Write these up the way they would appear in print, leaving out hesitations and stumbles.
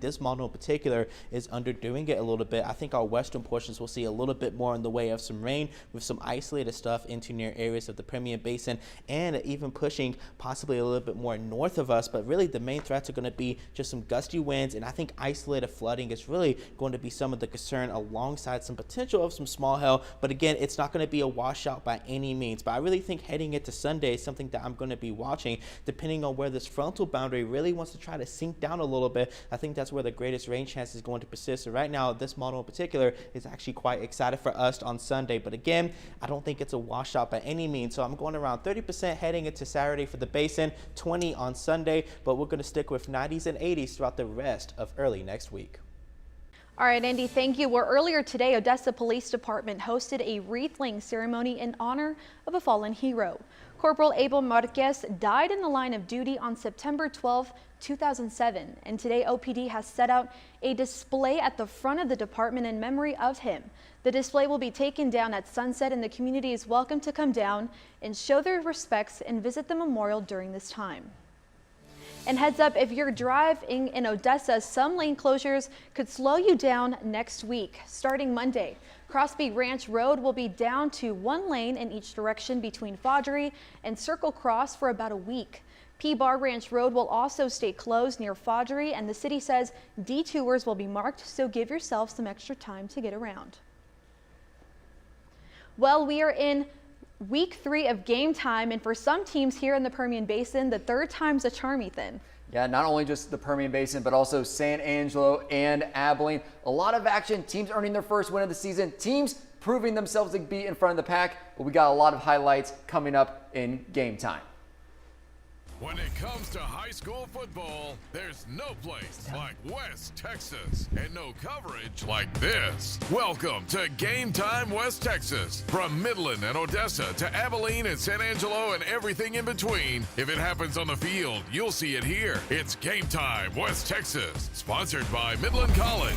This model in particular is underdoing it a little bit. I think our western portions will see a little bit more in the way of some rain with some isolated stuff into near areas of the Permian Basin and even pushing possibly a little bit more north of us. But really the main threats are going to be just some gusty winds, and I think isolated flooding is really going to be some of the concern alongside some potential of some small hail. But again, it's not going to be a washout by any means. But I really think heading into Sunday is something that I'm going to be watching depending on where this frontal boundary really wants to try to sink down a little bit. I think that's where the greatest rain chance is going to persist. So right now, this model in particular is actually quite excited for us on Sunday. But again, I don't think it's a washout by any means. So I'm going around 30% heading into Saturday for the Basin, 20 on Sunday, but we're going to stick with 90s and 80s throughout the rest of early next week. All right, Andy, thank you. Well, earlier today, Odessa Police Department hosted a wreath-laying ceremony in honor of a fallen hero. Corporal Abel Marquez died in the line of duty on September 12, 2007, and today OPD has set out a display at the front of the department in memory of him. The display will be taken down at sunset, and the community is welcome to come down and show their respects and visit the memorial during this time. And heads up, if you're driving in Odessa, some lane closures could slow you down next week. Starting Monday, Crosby Ranch Road will be down to one lane in each direction between Fodry and Circle Cross for about a week. P-Bar Ranch Road will also stay closed near Fodry, and the city says detours will be marked, so give yourself some extra time to get around. Well, we are in Week 3 of game time, and for some teams here in the Permian Basin, the third time's a charm, Ethan. Yeah, not only just the Permian Basin, but also San Angelo and Abilene. A lot of action, teams earning their first win of the season, teams proving themselves to be in front of the pack, but we got a lot of highlights coming up in game time. When it comes to high school football, there's no place like West Texas and no coverage like this. Welcome to Game Time West Texas. From Midland and Odessa to Abilene and San Angelo and everything in between. If it happens on the field, you'll see it here. It's Game Time West Texas, sponsored by Midland College.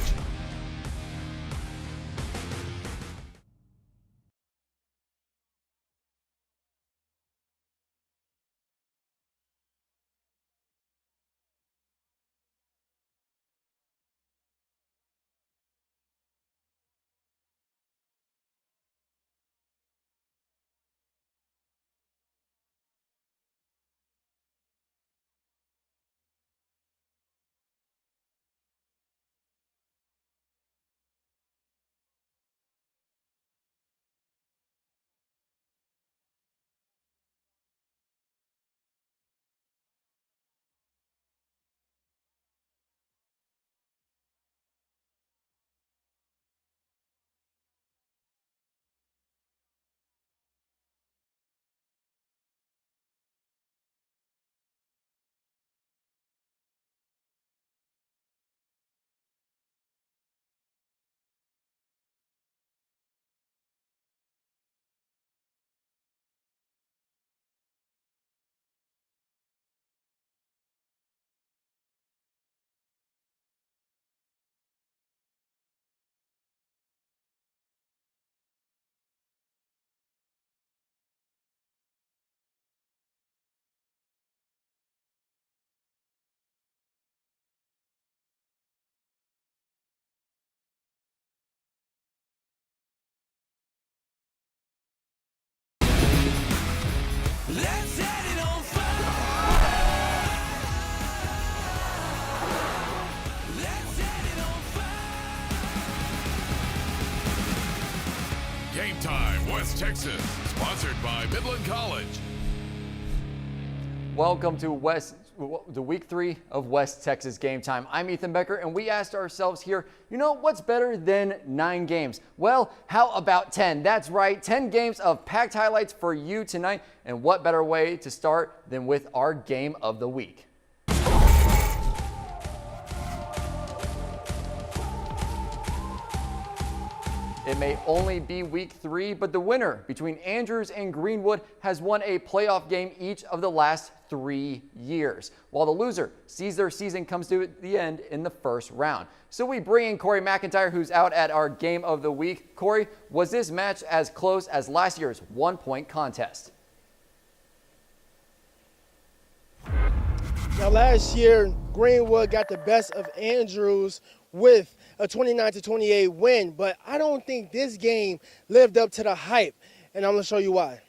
Let's set it on fire. Let's set it on fire. Game Time West Texas, sponsored by Midland College. Welcome to Week 3 of West Texas Game Time. I'm Ethan Becker, and we asked ourselves here, you know, what's better than 9 games? Well, how about 10? That's right, 10 games of packed highlights for you tonight. And what better way to start than with our game of the week? It may only be week 3, but the winner between Andrews and Greenwood has won a playoff game each of the last 3 years, while the loser sees their season comes to the end in the first round. So we bring in Corey McIntyre, who's out at our game of the week. Corey, was this match as close as last year's one-point contest? Now, last year, Greenwood got the best of Andrews with a 29-28 win, but I don't think this game lived up to the hype, and I'm going to show you why.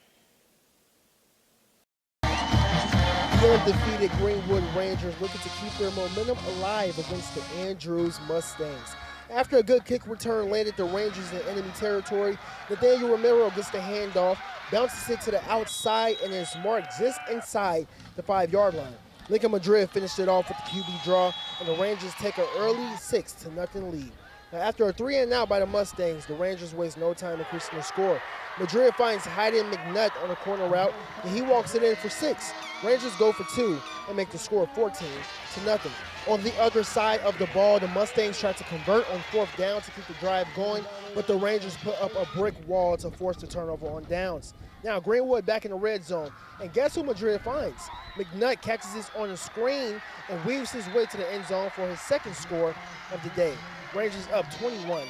The undefeated Greenwood Rangers looking to keep their momentum alive against the Andrews Mustangs. After a good kick return landed the Rangers in enemy territory, Nathaniel Romero gets the handoff, bounces it to the outside, and is marked just inside the 5-yard line. Lincoln Madrid finished it off with the QB draw, and the Rangers take an early 6-0 lead. Now, after a 3-and-out by the Mustangs, the Rangers waste no time increasing the score. Madrid finds Hayden McNutt on a corner route, and he walks it in for 6. Rangers go for 2 and make the score 14-0. On the other side of the ball, the Mustangs try to convert on 4th down to keep the drive going, but the Rangers put up a brick wall to force the turnover on downs. Now, Greenwood back in the red zone, and guess who Madrid finds? McNutt catches this on a screen and weaves his way to the end zone for his 2nd score of the day. Rangers up 21-0.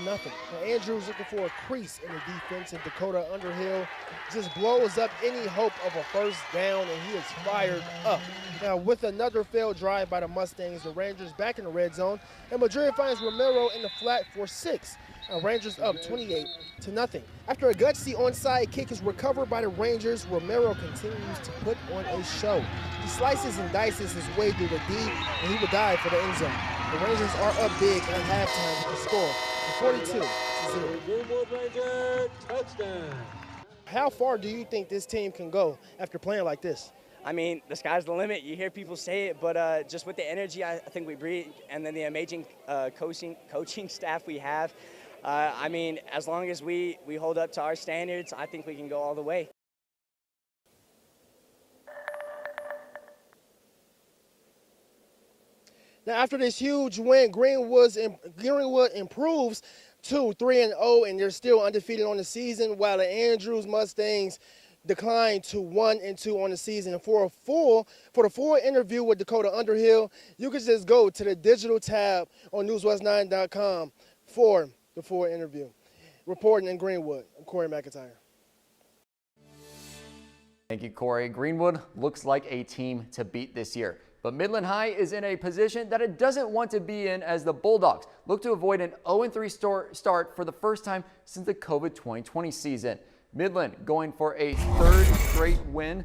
Now, Andrews looking for a crease in the defense, and Dakota Underhill just blows up any hope of a 1st down, and he is fired up. Now, with another failed drive by the Mustangs, the Rangers back in the red zone, and Madrid finds Romero in the flat for 6. Rangers up 28-0. After a gutsy onside kick is recovered by the Rangers, Romero continues to put on a show. He slices and dices his way through the D, and he will dive for the end zone. The Rangers are up big at halftime with the score of 42-0. How far do you think this team can go after playing like this? I mean, the sky's the limit. You hear people say it, but just with the energy I think we bring, and then the amazing coaching staff we have, I mean, as long as we hold up to our standards, I think we can go all the way. Now, after this huge win, Greenwood improves to 3-0, and they're still undefeated on the season, while the Andrews Mustangs declined to 1-2 on the season. And for the full interview with Dakota Underhill, you can just go to the digital tab on newswest9.com for the full interview. Reporting in Greenwood, I'm Corey McIntyre. Thank you, Corey. Greenwood looks like a team to beat this year, but Midland High is in a position that it doesn't want to be in, as the Bulldogs look to avoid an 0-3 start for the first time since the COVID 2020 season. Midland going for a 3rd straight win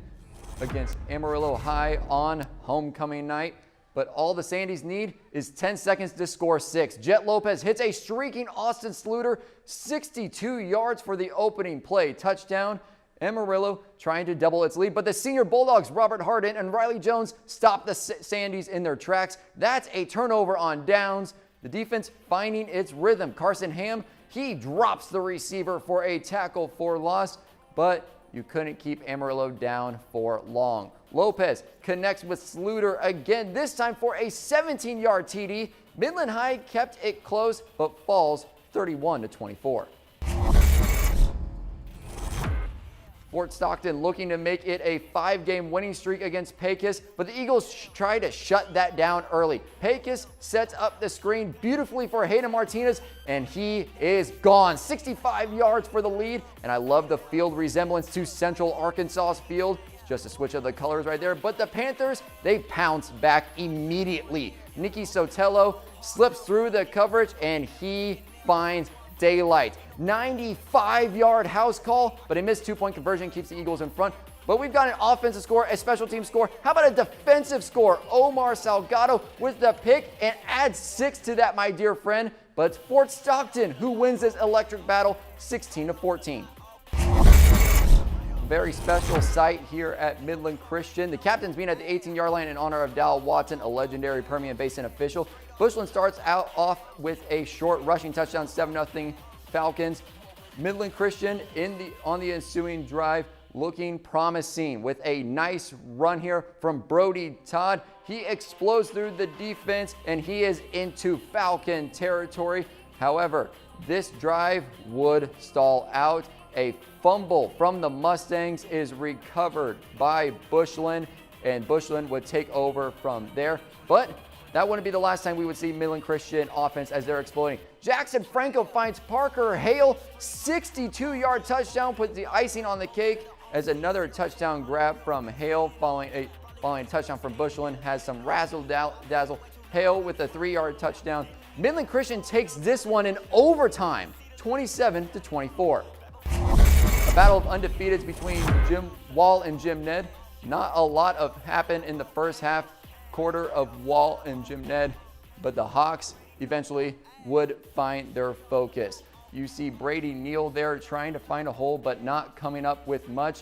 against Amarillo High on homecoming night, but all the Sandys need is 10 seconds to score 6. Jet Lopez hits a streaking Austin Sluter, 62 yards for the opening play. Touchdown. Amarillo trying to double its lead, but the senior Bulldogs, Robert Harden and Riley Jones, stop the Sandys in their tracks. That's a turnover on downs. The defense finding its rhythm. Carson Ham, he drops the receiver for a tackle for loss, but you couldn't keep Amarillo down for long. Lopez connects with Sluter again, this time for a 17-yard TD. Midland High kept it close, but falls 31-24. Fort Stockton looking to make it a 5-game winning streak against Pecos, but the Eagles try to shut that down early. Pecos sets up the screen beautifully for Hayden Martinez, and he is gone. 65 yards for the lead, and I love the field resemblance to Central Arkansas's field. Just a switch of the colors right there, but the Panthers, they pounce back immediately. Nicky Sotelo slips through the coverage, and he finds daylight. 95-yard house call, but a missed 2-point conversion keeps the Eagles in front. But we've got an offensive score, a special team score. How about a defensive score? Omar Salgado with the pick and adds 6 to that, my dear friend. But it's Fort Stockton who wins this electric battle 16-14. Very special sight here at Midland Christian. The captains being at the 18-yard line in honor of Dal Watson, a legendary Permian Basin official. Bushland starts out off with a short rushing touchdown, 7-0 Falcons. Midland Christian on the ensuing drive looking promising with a nice run here from Brody Todd. He explodes through the defense and he is into Falcon territory. However, this drive would stall out. A fumble from the Mustangs is recovered by Bushland, and Bushland would take over from there. But that wouldn't be the last time we would see Midland Christian offense as they're exploding. Jackson Franco finds Parker Hale, 62-yard touchdown, puts the icing on the cake as another touchdown grab from Hale following a following a touchdown from Bushland, has some razzle-dazzle. Hale with a 3-yard touchdown. Midland Christian takes this one in overtime, 27-24. A battle of undefeateds between Jim Wall and Jim Ned. Not a lot happened in the first half quarter of Wall and Jim Ned, but the Hawks eventually would find their focus. You see Brady Neal there trying to find a hole, but not coming up with much.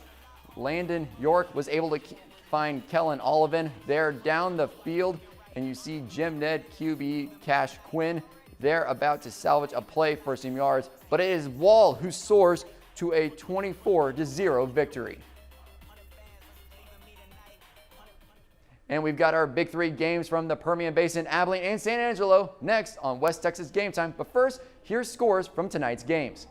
Landon York was able to find Kellen Olivan there down the field, and you see Jim Ned QB Cash Quinn there about to salvage a play for some yards, but it is Wall who soars to a 24-0 victory. And we've got our big 3 games from the Permian Basin, Abilene, and San Angelo next on West Texas Game Time. But first, here's scores from tonight's games.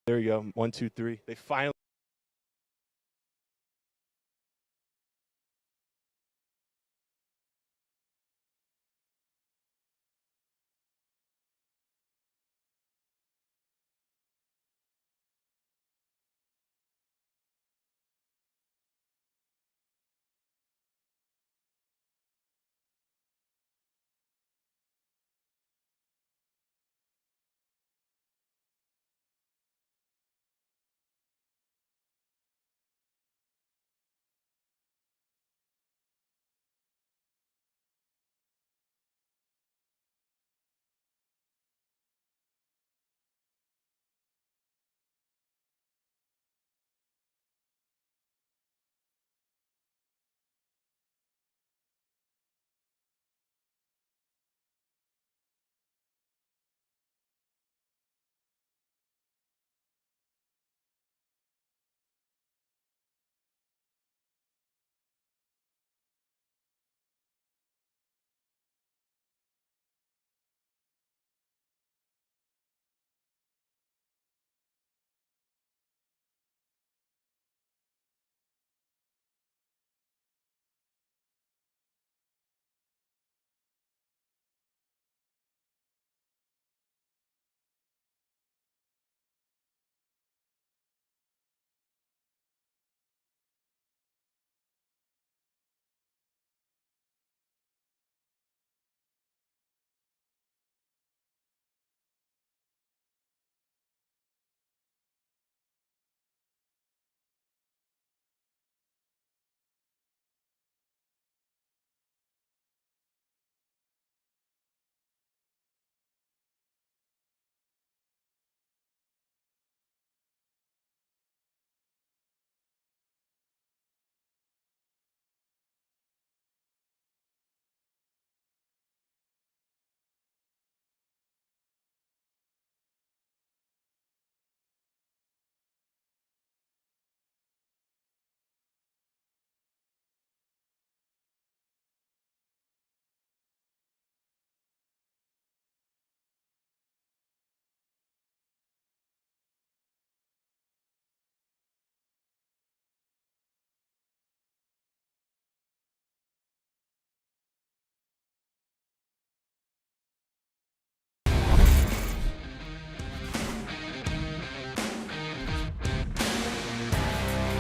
There you go. 1, 2, 3. They finally.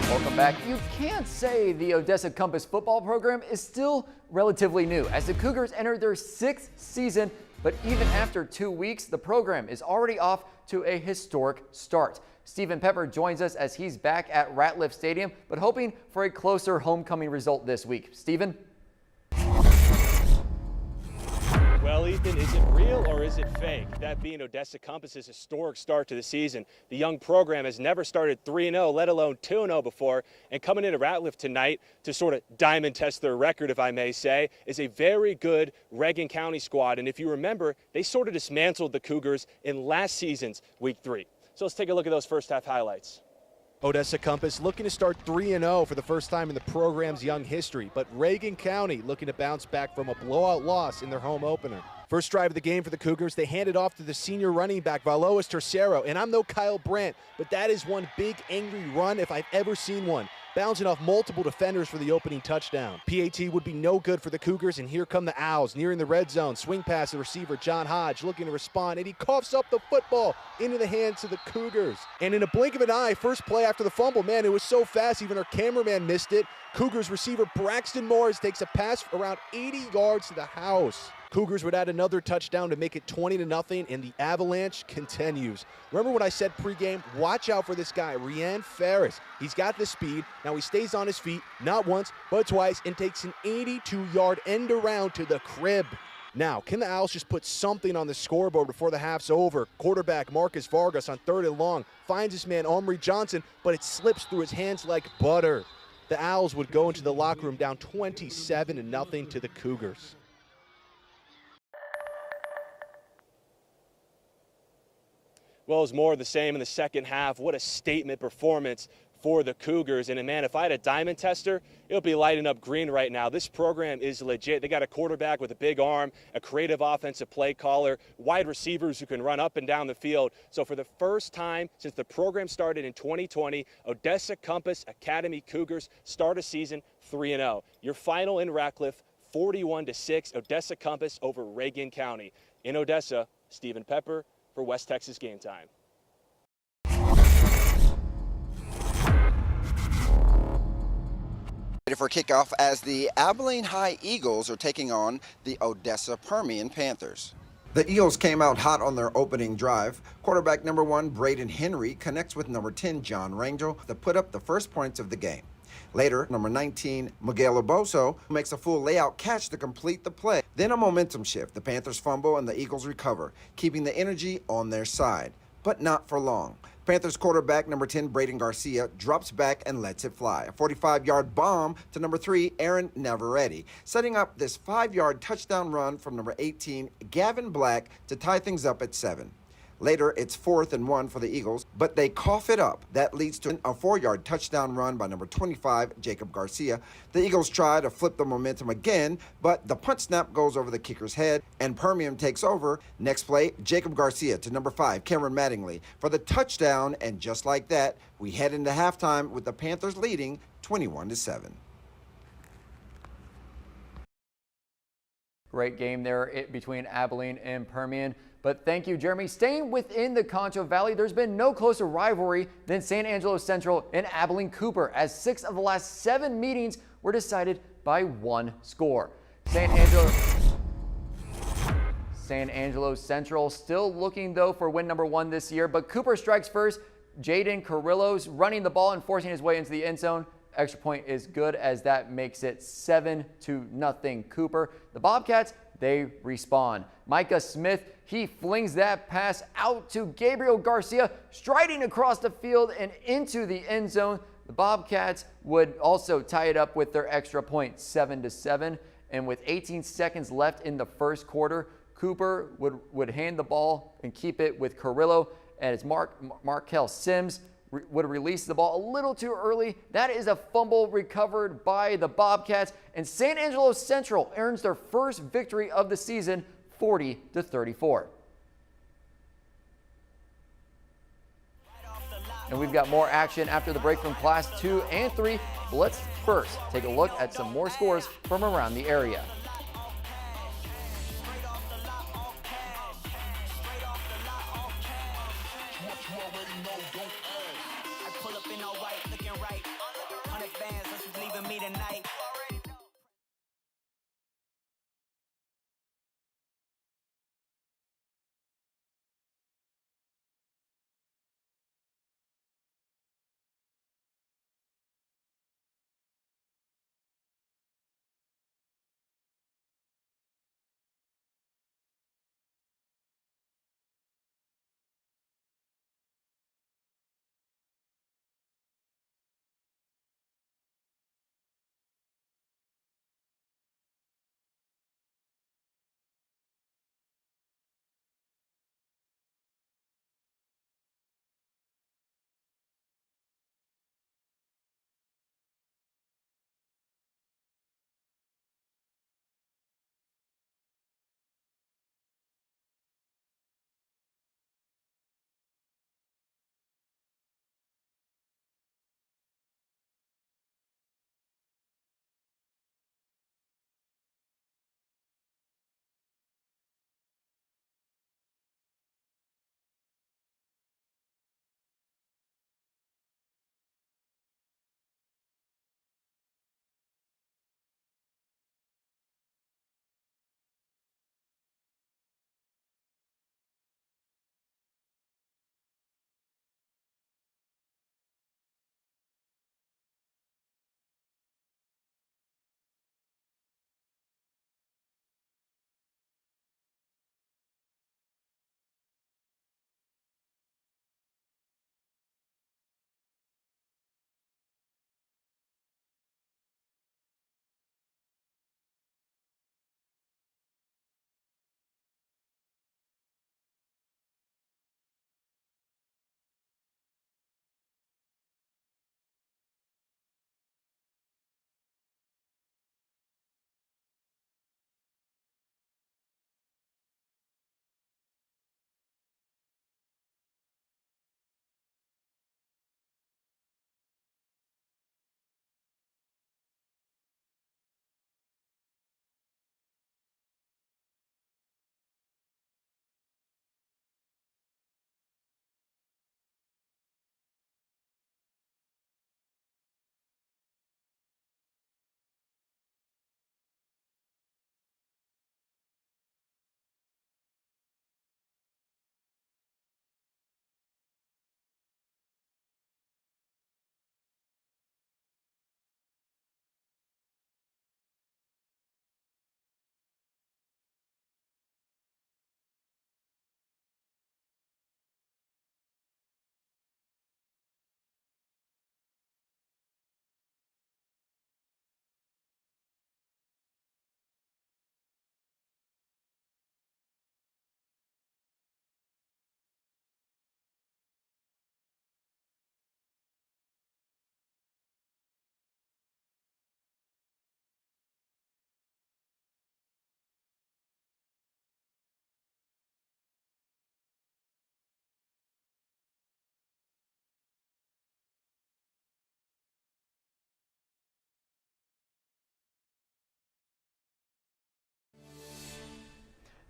Welcome back. You can't say the Odessa Compass football program is still relatively new, as the Cougars entered their 6th season, but even after 2 weeks, the program is already off to a historic start. Stephen Pepper joins us as he's back at Ratliff Stadium, but hoping for a closer homecoming result this week. Stephen? Well, Ethan, is it real or is it fake? That being Odessa Compass's historic start to the season. The young program has never started 3-0, let alone 2-0 before, and coming into Ratliff tonight to sort of diamond test their record, if I may say, is a very good Reagan County squad. And if you remember, they sort of dismantled the Cougars in last season's Week 3. So let's take a look at those first half highlights. Odessa Compass looking to start 3-0 for the first time in the program's young history, but Reagan County looking to bounce back from a blowout loss in their home opener. First drive of the game for the Cougars, they hand it off to the senior running back, Valois Tercero, and I'm no Kyle Brandt, but that is one big angry run if I've ever seen one, bouncing off multiple defenders for the opening touchdown. PAT would be no good for the Cougars, and here come the Owls nearing the red zone. Swing pass to receiver John Hodge looking to respond, and he coughs up the football into the hands of the Cougars. And in a blink of an eye, first play after the fumble, man, it was so fast, even our cameraman missed it. Cougars receiver Braxton Morris takes a pass around 80 yards to the house. Cougars would add another touchdown to make it 20-0, and the avalanche continues. Remember when I said pregame, watch out for this guy, Rian Ferris. He's got the speed. Now he stays on his feet, not once, but twice, and takes an 82-yard end around to the crib. Now, can the Owls just put something on the scoreboard before the half's over? Quarterback Marcus Vargas on 3rd and long finds his man Omri Johnson, but it slips through his hands like butter. The Owls would go into the locker room down 27-0 to the Cougars. Well, it's more of the same in the second half. What a statement performance for the Cougars. And man, if I had a diamond tester, it would be lighting up green right now. This program is legit. They got a quarterback with a big arm, a creative offensive play caller, wide receivers who can run up and down the field. So for the first time since the program started in 2020, Odessa Compass Academy Cougars start a season 3-0. Your final in Ratcliffe, 41-6, Odessa Compass over Reagan County. In Odessa, Stephen Pepper for West Texas Game Time. Ready for kickoff as the Abilene High Eagles are taking on the Odessa Permian Panthers. The Eagles came out hot on their opening drive. Quarterback number 1, Braden Henry, connects with number 10, John Rangel, to put up the first points of the game. Later, number 19, Miguel Oboso, makes a full layout catch to complete the play. Then a momentum shift. The Panthers fumble and the Eagles recover, keeping the energy on their side, but not for long. Panthers quarterback number 10, Braden Garcia, drops back and lets it fly. A 45-yard bomb to number 3, Aaron Navarrete, setting up this 5-yard touchdown run from number 18, Gavin Black, to tie things up at 7. Later, it's 4th and 1 for the Eagles, but they cough it up. That leads to a 4-yard touchdown run by number 25, Jacob Garcia. The Eagles try to flip the momentum again, but the punt snap goes over the kicker's head, and Permian takes over. Next play, Jacob Garcia to number 5, Cameron Mattingly, for the touchdown, and just like that, we head into halftime with the Panthers leading 21-7. Great game there between Abilene and Permian. But thank you, Jeremy. Staying within the Concho Valley, there's been no closer rivalry than San Angelo Central and Abilene Cooper, as 6 of the last 7 meetings were decided by 1 score. San Angelo Central still looking, though, for win number 1 this year, but Cooper strikes first. Jaden Carrillo's running the ball and forcing his way into the end zone. Extra point is good, as that makes it 7-0 Cooper. The Bobcats, they respond. Micah Smith, he flings that pass out to Gabriel Garcia, striding across the field and into the end zone. The Bobcats would also tie it up with their extra point, 7-7. And with 18 seconds left in the first quarter, Cooper would hand the ball and keep it with Carrillo, and it's Markel Sims would release the ball a little too early. That is a fumble recovered by the Bobcats, and San Angelo Central earns their first victory of the season, 40-34. And we've got more action after the break from Class 2 and 3. But let's first take a look at some more scores from around the area.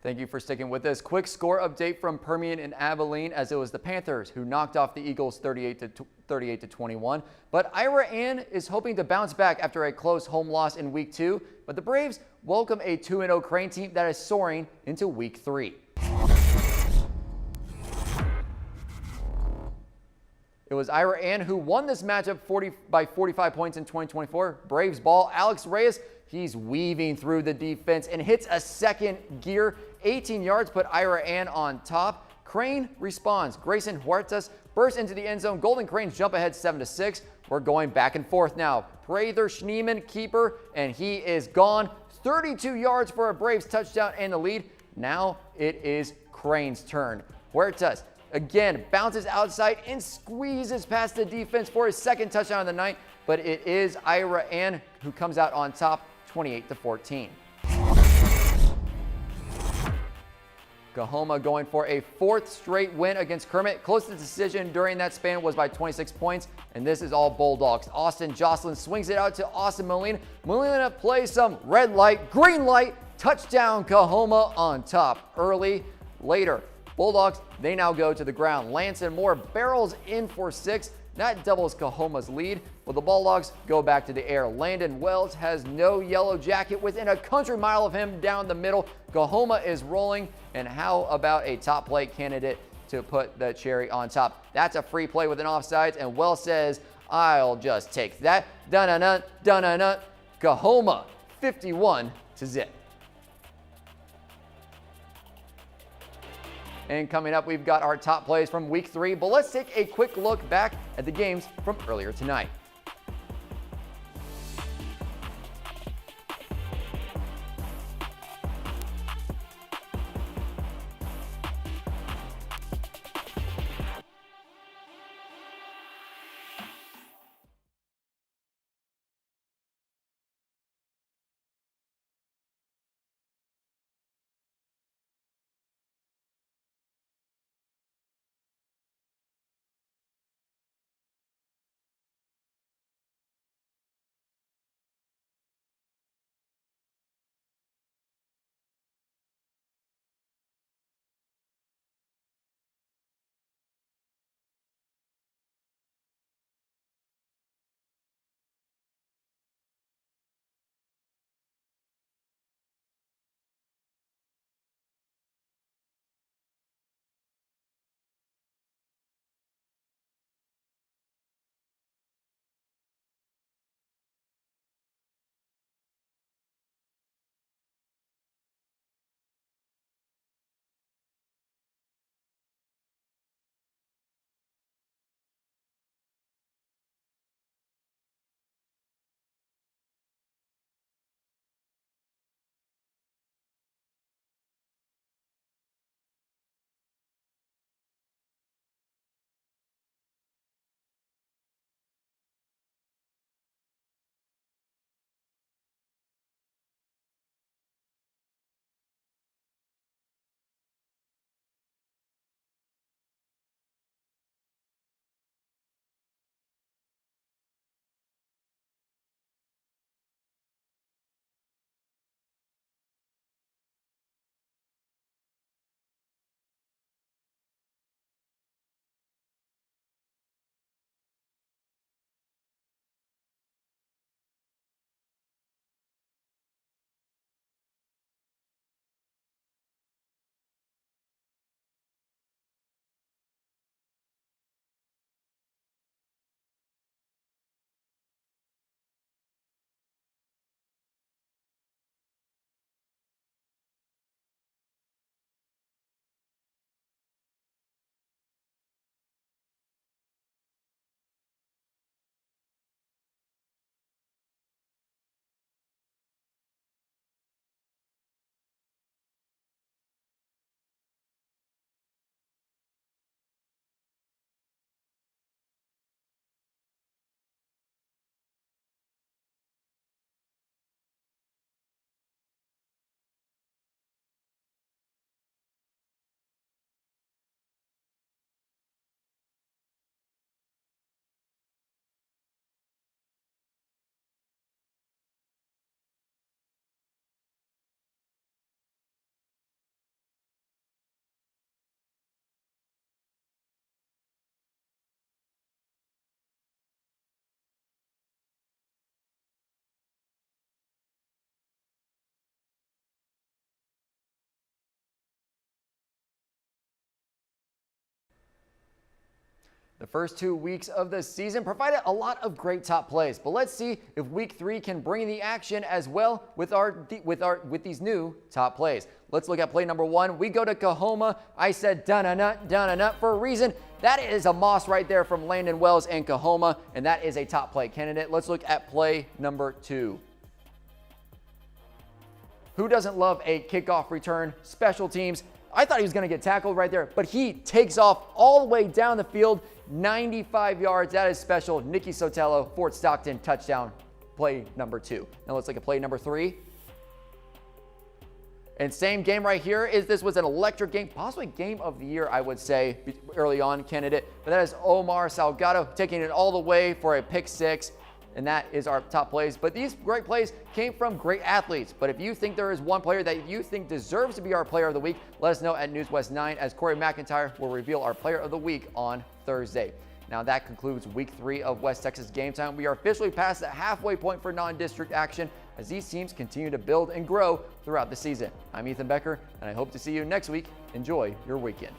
Thank you for sticking with us. Quick score update from Permian and Abilene, as it was the Panthers who knocked off the Eagles 38-21. But Ira Ann is hoping to bounce back after a close home loss in Week 2. But the Braves welcome a 2-0 Crane team that is soaring into Week 3. It was Ira Ann who won this matchup by 45 points in 2024. Braves ball. Alex Reyes, he's weaving through the defense and hits a second gear. 18 yards put Ira Ann on top. Crane responds. Grayson Huertas bursts into the end zone. Golden Cranes jump ahead 7-6. We're going back and forth now. Prather Schneeman, keeper, and he is gone. 32 yards for a Braves touchdown and the lead. Now it is Crane's turn. Huertas again bounces outside and squeezes past the defense for his second touchdown of the night, but it is Ira Ann who comes out on top, 28-14. Coahoma going for a fourth straight win against Kermit. Closest decision during that span was by 26 points, and this is all Bulldogs. Austin Jocelyn swings it out to Austin Molina. Molina plays some red light, green light, touchdown Coahoma on top early. Later, Bulldogs, they now go to the ground. Lanson Moore barrels in for 6. That doubles Coahoma's lead. Well, the Bulldogs go back to the air. Landon Wells has no yellow jacket within a country mile of him down the middle. Coahoma is rolling. And how about a top play candidate to put the cherry on top? That's a free play with an offsides, and Wells says, I'll just take that. Dun-dun-dun, dun-dun-dun. Coahoma 51-0. And coming up, we've got our top plays from Week 3, but let's take a quick look back at the games from earlier tonight. The first 2 weeks of the season provided a lot of great top plays, but let's see if week 3 can bring the action as well with these new top plays. Let's look at play number 1. We go to Kahoma. I said dun-a-nut for a reason. That is a moss right there from Landon Wells and Kahoma, and that is a top play candidate. Let's look at play number 2. Who doesn't love a kickoff return? Special teams. I thought he was going to get tackled right there, but he takes off all the way down the field, 95 yards. That is special. Nicky Sotelo, Fort Stockton, touchdown, play number 2. Now let's look at play number 3. And same game right here. This was an electric game, possibly game of the year, I would say, early on candidate. But that is Omar Salgado taking it all the way for a pick 6. And that is our top plays. But these great plays came from great athletes. But if you think there is one player that you think deserves to be our player of the week, let us know at News West 9 as Corey McIntyre will reveal our player of the week on Thursday. Now that concludes week 3 of West Texas Game Time. We are officially past the halfway point for non-district action as these teams continue to build and grow throughout the season. I'm Ethan Becker, and I hope to see you next week. Enjoy your weekend.